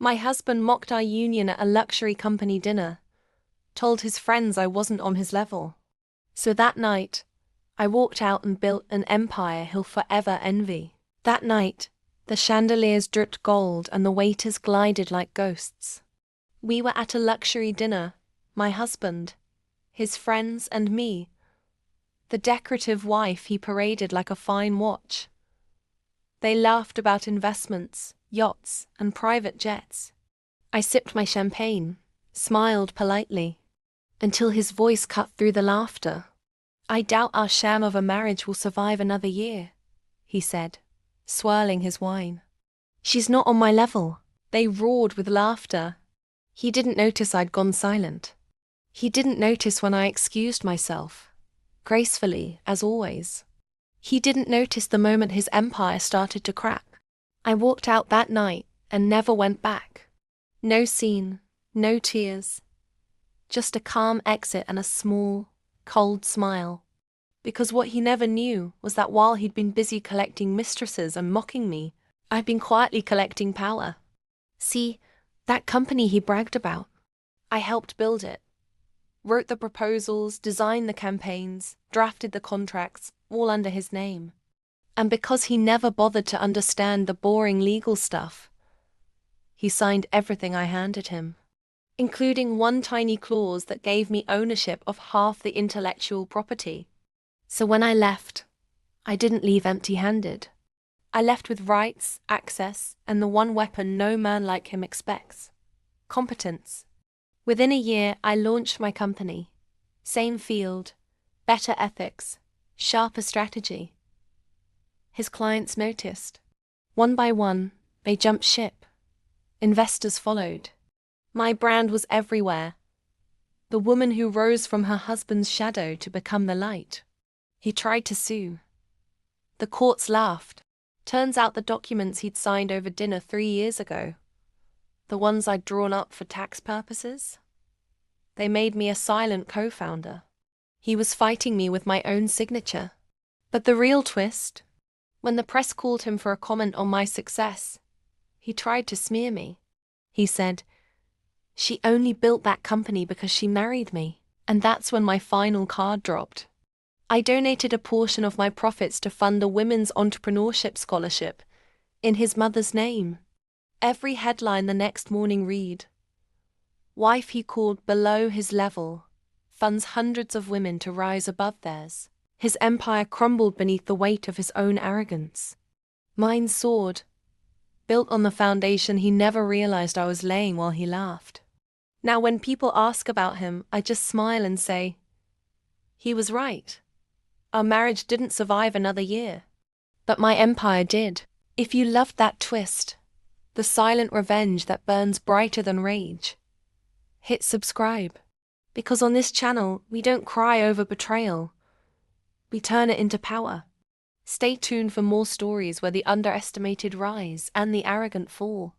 My husband mocked our union at a luxury company dinner, told his friends I wasn't on his level. So that night, I walked out and built an empire he'll forever envy. That night, the chandeliers dripped gold and the waiters glided like ghosts. We were at a luxury dinner, my husband, his friends and me. The decorative wife he paraded like a fine watch. They laughed about investments, yachts, and private jets. I sipped my champagne, smiled politely, until his voice cut through the laughter. I doubt our sham of a marriage will survive another year, he said, swirling his wine. She's not on my level. They roared with laughter. He didn't notice I'd gone silent. He didn't notice when I excused myself, gracefully, as always. He didn't notice the moment his empire started to crack. I walked out that night and never went back. No scene, no tears. Just a calm exit and a small, cold smile. Because what he never knew was that while he'd been busy collecting mistresses and mocking me, I'd been quietly collecting power. See, that company he bragged about. I helped build it. Wrote the proposals, designed the campaigns, drafted the contracts, all under his name. And because he never bothered to understand the boring legal stuff, he signed everything I handed him, including one tiny clause that gave me ownership of half the intellectual property. So when I left, I didn't leave empty-handed. I left with rights, access, and the one weapon no man like him expects: competence. Within a year, I launched my company. Same field, better ethics, sharper strategy. His clients noticed. One by one, they jumped ship. Investors followed. My brand was everywhere. The woman who rose from her husband's shadow to become the light. He tried to sue. The courts laughed. Turns out the documents he'd signed over dinner 3 years ago, the ones I'd drawn up for tax purposes, they made me a silent co-founder. He was fighting me with my own signature. But the real twist, when the press called him for a comment on my success, he tried to smear me. He said, "She only built that company because she married me." And that's when my final card dropped. I donated a portion of my profits to fund a women's entrepreneurship scholarship in his mother's name. Every headline the next morning read, "Wife he called below his level, funds hundreds of women to rise above theirs." His empire crumbled beneath the weight of his own arrogance. Mine soared, built on the foundation he never realized I was laying while he laughed. Now when people ask about him, I just smile and say, he was right. Our marriage didn't survive another year. But my empire did. If you loved that twist, the silent revenge that burns brighter than rage, hit subscribe. Because on this channel, we don't cry over betrayal. We turn it into power. Stay tuned for more stories where the underestimated rise and the arrogant fall.